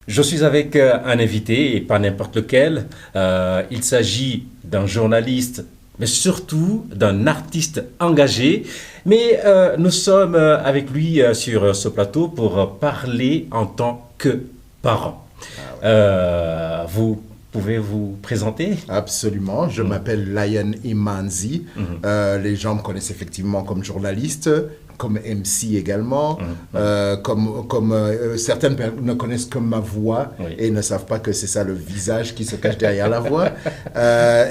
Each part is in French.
Je suis avec un invité, et pas n'importe lequel. Il s'agit d'un journaliste, mais surtout d'un artiste engagé. Mais nous sommes avec lui sur ce plateau pour parler en tant que parent. Ah ouais. Vous pouvez vous présenter? Absolument. Je m'appelle Lion Imanzi. Les gens me connaissent effectivement comme journaliste, comme MC également. Certaines ne connaissent que ma voix Oui. et ne savent pas que c'est ça le visage qui se cache derrière la voix.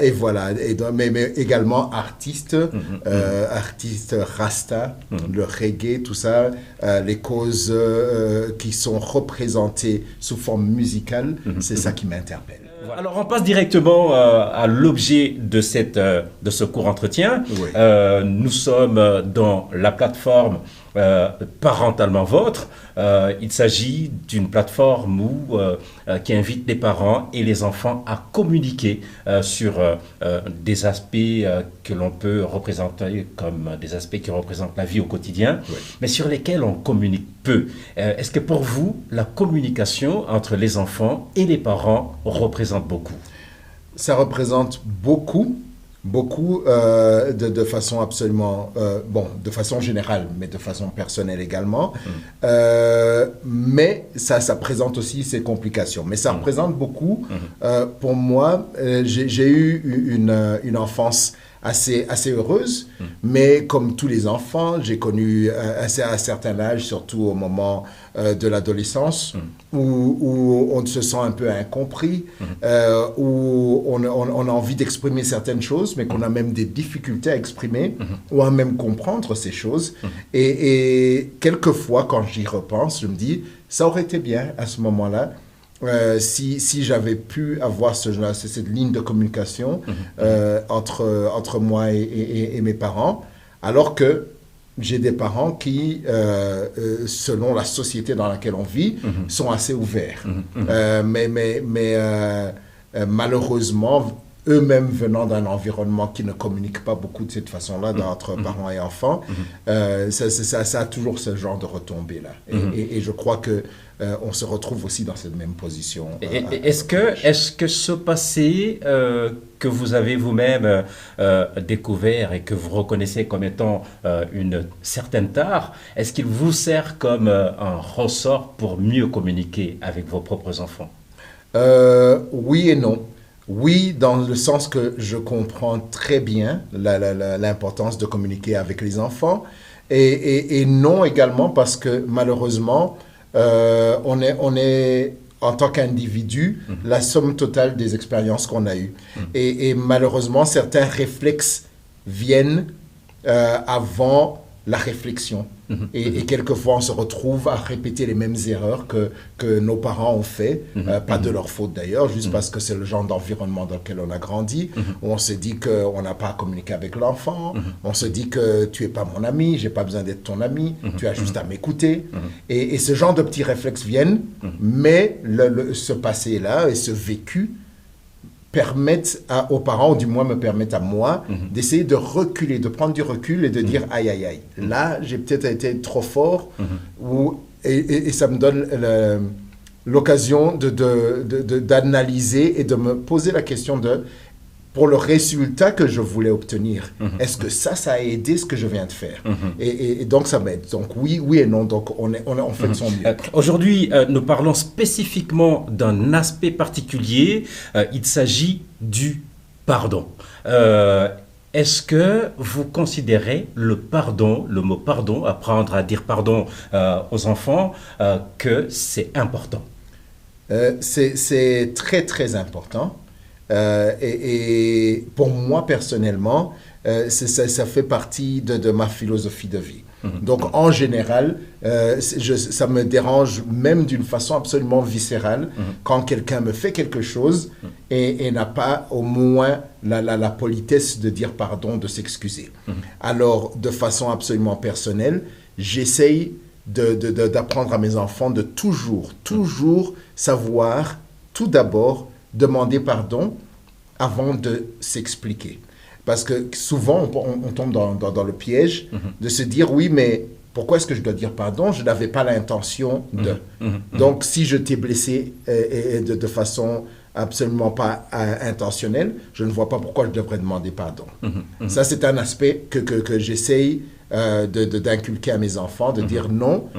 Et voilà. Mais également artiste, artiste rasta, le reggae, tout ça, les causes qui sont représentées sous forme musicale, c'est ça qui m'interpelle. Alors on passe directement à l'objet de ce court entretien. Oui. Nous sommes dans la plateforme Parentalement Vôtre. Il s'agit d'une plateforme qui invite les parents et les enfants à communiquer sur des aspects que l'on peut représenter comme des aspects qui représentent la vie au quotidien, Oui. mais sur lesquels on communique peu. Est-ce que pour vous, la communication entre les enfants et les parents représente beaucoup? Ça représente beaucoup, beaucoup de façon absolument, de façon générale, mais de façon personnelle également. Mais ça présente aussi ses complications. Mais ça représente beaucoup. Pour moi, j'ai eu une enfance assez heureuse, mais comme tous les enfants, j'ai connu à un certain âge, surtout au moment de l'adolescence, où on se sent un peu incompris, où on a envie d'exprimer certaines choses, mais qu'on a même des difficultés à exprimer, ou à même comprendre ces choses. Et quelquefois, quand j'y repense, je me dis, ça aurait été bien à ce moment-là, si j'avais pu avoir cette ligne de communication entre moi et mes parents, alors que j'ai des parents qui, selon la société dans laquelle on vit, sont assez ouverts. Malheureusement, eux-mêmes venant d'un environnement qui ne communique pas beaucoup de cette façon-là entre parents et enfants, ça a toujours ce genre de retombées-là. Et je crois que on se retrouve aussi dans cette même position. Est-ce que ce passé que vous avez vous-même découvert et que vous reconnaissez comme étant une certaine tare, est-ce qu'il vous sert comme un ressort pour mieux communiquer avec vos propres enfants? Oui et non. Oui, dans le sens que je comprends très bien l'importance de communiquer avec les enfants, et non également parce que malheureusement, on est en tant qu'individu la somme totale des expériences qu'on a eues. Et malheureusement, certains réflexes viennent avant la réflexion. Et quelquefois, on se retrouve à répéter les mêmes erreurs que nos parents ont fait, pas de leur faute d'ailleurs, juste parce que c'est le genre d'environnement dans lequel on a grandi, où on se dit qu'on n'a pas à communiquer avec l'enfant, on se dit que tu n'es pas mon ami, j'ai pas besoin d'être ton ami, tu as juste à m'écouter. Et ce genre de petits réflexes viennent, mais ce passé-là et ce vécu permettent aux parents, ou du moins me permettent à moi, d'essayer de reculer, de prendre du recul et de dire aïe, aïe, aïe. Là, j'ai peut-être été trop fort, et ça me donne l'occasion d'analyser et de me poser la question pour le résultat que je voulais obtenir, est-ce que ça a aidé ce que je viens de faire? Et donc, ça m'aide. Donc, oui et non. Donc, on fait de son mieux. Aujourd'hui, nous parlons spécifiquement d'un aspect particulier. Il s'agit du pardon. Est-ce que vous considérez le pardon, le mot pardon, apprendre à dire pardon aux enfants, que c'est important? C'est très, très important. Et pour moi, personnellement, ça fait partie de ma philosophie de vie. Donc, en général, ça me dérange même d'une façon absolument viscérale quand quelqu'un me fait quelque chose et n'a pas au moins la politesse de dire pardon, de s'excuser. Alors, de façon absolument personnelle, j'essaye d'apprendre à mes enfants de toujours savoir, tout d'abord, demander pardon avant de s'expliquer. Parce que souvent, on tombe dans le piège de se dire, oui, mais Pourquoi est-ce que je dois dire pardon? Je n'avais pas l'intention de. Donc, si je t'ai blessé et de façon absolument pas intentionnelle, je ne vois pas pourquoi je devrais demander pardon. Ça, c'est un aspect que j'essaye d'inculquer à mes enfants, de dire non.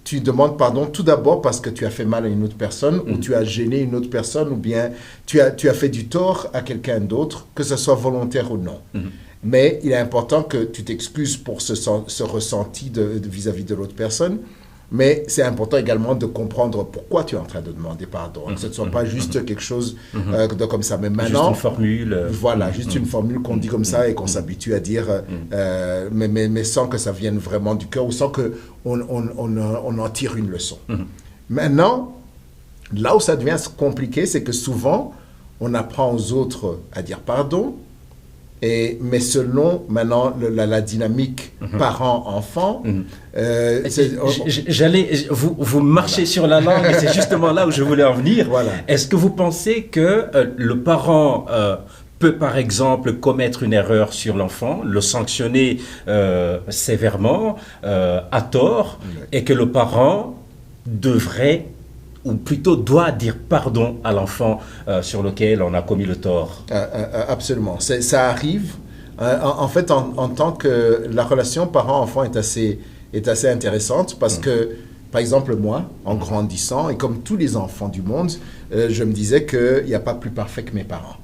Tu demandes pardon tout d'abord parce que tu as fait mal à une autre personne ou tu as gêné une autre personne ou bien tu as fait du tort à quelqu'un d'autre, que ce soit volontaire ou non. Mais il est important que tu t'excuses pour ce ressenti vis-à-vis de l'autre personne. Mais c'est important également de comprendre pourquoi tu es en train de demander pardon. Que ce ne soit pas juste quelque chose comme ça. Mais maintenant, juste une formule. Voilà, juste une formule qu'on dit comme ça et qu'on s'habitue à dire, mais sans que ça vienne vraiment du cœur ou sans qu'on en tire une leçon. Maintenant, là où ça devient compliqué, c'est que souvent, on apprend aux autres à dire pardon, mais selon maintenant la dynamique parent-enfant, vous marchez sur la langue et c'est justement là où je voulais en venir. Voilà. Est-ce que vous pensez que le parent peut par exemple commettre une erreur sur l'enfant, le sanctionner sévèrement, à tort, et que le parent devrait ou plutôt doit dire pardon à l'enfant sur lequel on a commis le tort? Absolument. Ça arrive. En fait, en tant que la relation parent-enfant est assez intéressante parce que, par exemple, moi, en grandissant, et comme tous les enfants du monde, je me disais qu'il n'y a pas plus parfait que mes parents.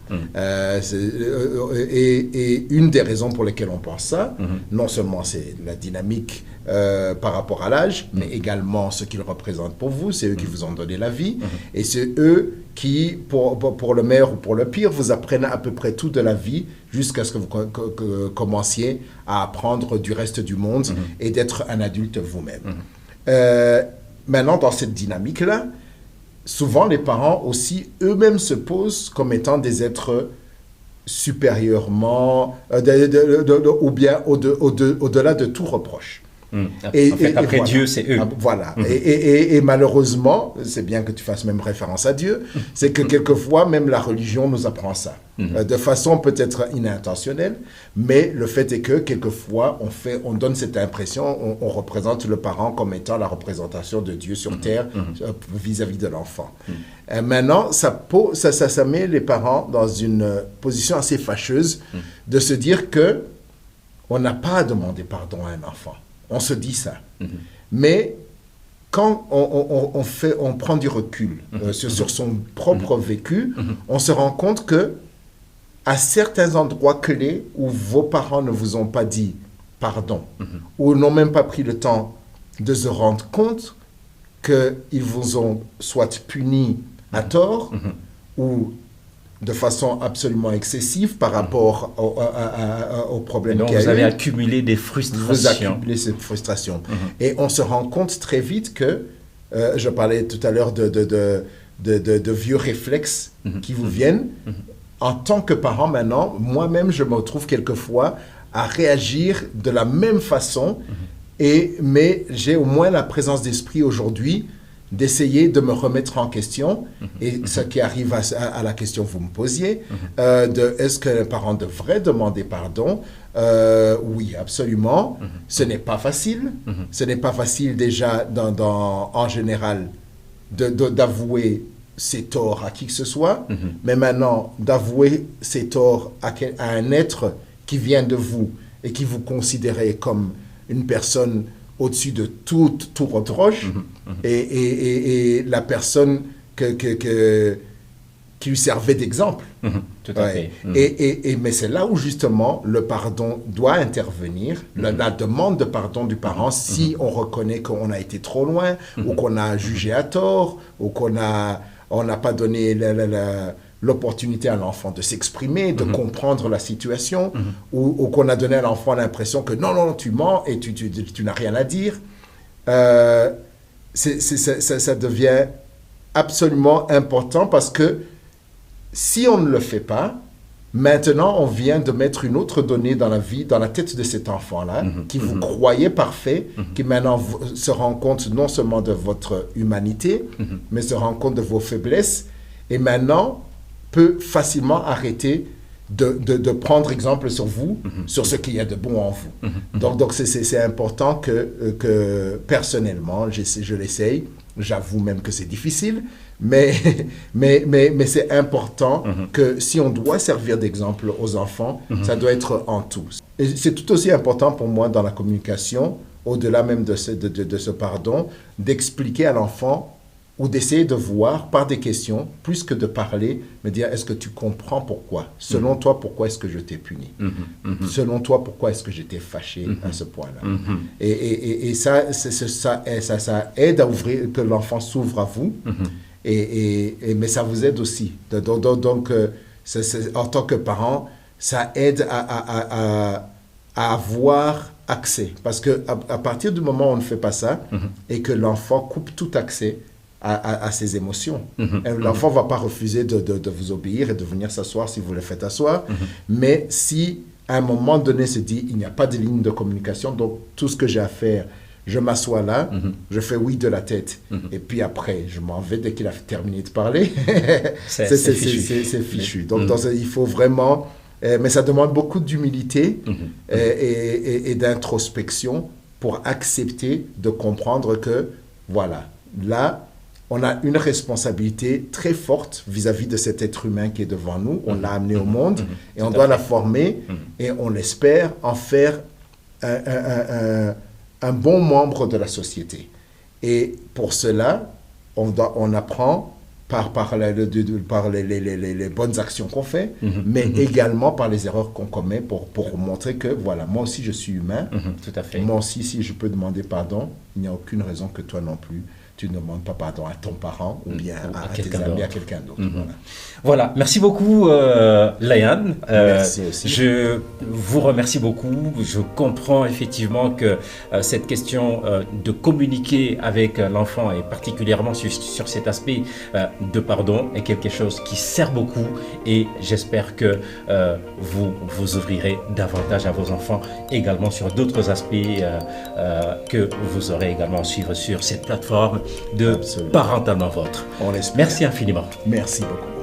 Et une des raisons pour lesquelles on pense ça, non seulement c'est la dynamique par rapport à l'âge, mais également ce qu'ils représentent pour vous, c'est eux qui vous ont donné la vie, et c'est eux qui, pour le meilleur ou pour le pire, vous apprennent à peu près tout de la vie jusqu'à ce que vous commenciez à apprendre du reste du monde et d'être un adulte vous-même. Maintenant, dans cette dynamique-là, souvent les parents aussi eux-mêmes se posent comme étant des êtres supérieurement, ou bien au-delà de tout reproche. En fait, après voilà. Dieu, c'est eux. Voilà. Et malheureusement, c'est bien que tu fasses même référence à Dieu, c'est que quelquefois, même la religion nous apprend ça. De façon peut-être inintentionnelle, mais le fait est que quelquefois, on donne cette impression, on représente le parent comme étant la représentation de Dieu sur terre vis-à-vis de l'enfant. Maintenant, ça met les parents dans une position assez fâcheuse de se dire que on n'a pas à demander pardon à un enfant. On se dit ça. Mais quand on prend du recul sur son propre vécu, on se rend compte que à certains endroits clés où vos parents ne vous ont pas dit pardon, ou n'ont même pas pris le temps de se rendre compte qu'ils vous ont soit puni à tort, ou de façon absolument excessive par rapport au problème qu'il y a eu. Vous avez accumulé des frustrations. Vous accumulez cette frustration. Et on se rend compte très vite que, je parlais tout à l'heure de vieux réflexes qui vous viennent. En tant que parent maintenant, moi-même, je me retrouve quelquefois à réagir de la même façon, mais j'ai au moins la présence d'esprit aujourd'hui d'essayer de me remettre en question, et ce qui arrive à la question que vous me posiez, est-ce que les parents devraient demander pardon? Oui, absolument. Ce n'est pas facile. Ce n'est pas facile déjà, en général, d'avouer ses torts à qui que ce soit, mais maintenant, d'avouer ses torts à un être qui vient de vous et qui vous considérez comme une personne au-dessus de tout reproche, et la personne qui lui servait d'exemple. Tout à fait. Mais c'est là où justement le pardon doit intervenir, la demande de pardon du parent, si on reconnaît qu'on a été trop loin, ou qu'on a jugé à tort, ou qu'on n'a pas donné l'opportunité à l'enfant de s'exprimer, de comprendre la situation, ou qu'on a donné à l'enfant l'impression que non, tu mens et tu n'as rien à dire. Ça devient absolument important parce que si on ne le fait pas, maintenant on vient de mettre une autre donnée dans la tête de cet enfant-là, qui vous croyait parfait, qui maintenant se rend compte non seulement de votre humanité, mais se rend compte de vos faiblesses, et maintenant peut facilement arrêter de prendre exemple sur vous, sur ce qu'il y a de bon en vous. Donc c'est important que personnellement, je l'essaye. J'avoue même que c'est difficile, mais c'est important que si on doit servir d'exemple aux enfants, ça doit être en tout. Et c'est tout aussi important pour moi dans la communication, au-delà même de ce pardon, d'expliquer à l'enfant ou d'essayer de voir par des questions, plus que de parler, me dire, est-ce que tu comprends pourquoi? Selon toi, pourquoi est-ce que je t'ai puni? Selon toi, pourquoi est-ce que j'étais fâché à ce point-là? Et ça aide à ouvrir, que l'enfant s'ouvre à vous, mais ça vous aide aussi. Donc, en tant que parent, ça aide à avoir accès. Parce qu'à partir du moment où on ne fait pas ça, et que l'enfant coupe tout accès à ses émotions. L'enfant ne va pas refuser de vous obéir et de venir s'asseoir si vous le faites asseoir. Mais si à un moment donné se dit, il n'y a pas de ligne de communication, donc tout ce que j'ai à faire, je m'assois là, je fais oui de la tête. Et puis après, je m'en vais dès qu'il a terminé de parler. c'est fichu. Donc il faut vraiment... mais ça demande beaucoup d'humilité et d'introspection pour accepter de comprendre que, voilà, là, on a une responsabilité très forte vis-à-vis de cet être humain qui est devant nous. On l'a amené au monde et on doit la former et on l'espère en faire un bon membre de la société. Et pour cela, on apprend par les bonnes actions qu'on fait, mais également par les erreurs qu'on commet pour montrer que, voilà, moi aussi je suis humain. Tout à fait. Moi aussi, si je peux demander pardon, il n'y a aucune raison que toi non plus, tu ne demandes pas pardon à ton parent ou bien à tes amis, à quelqu'un d'autre. Voilà, merci beaucoup Layan. Merci aussi. Je vous remercie beaucoup. Je comprends effectivement que cette question de communiquer avec l'enfant et particulièrement sur cet aspect de pardon est quelque chose qui sert beaucoup et j'espère que vous ouvrirez davantage à vos enfants également sur d'autres aspects que vous aurez également à suivre sur cette plateforme de Parentalement Votre. On l'espère. Merci infiniment. Merci beaucoup.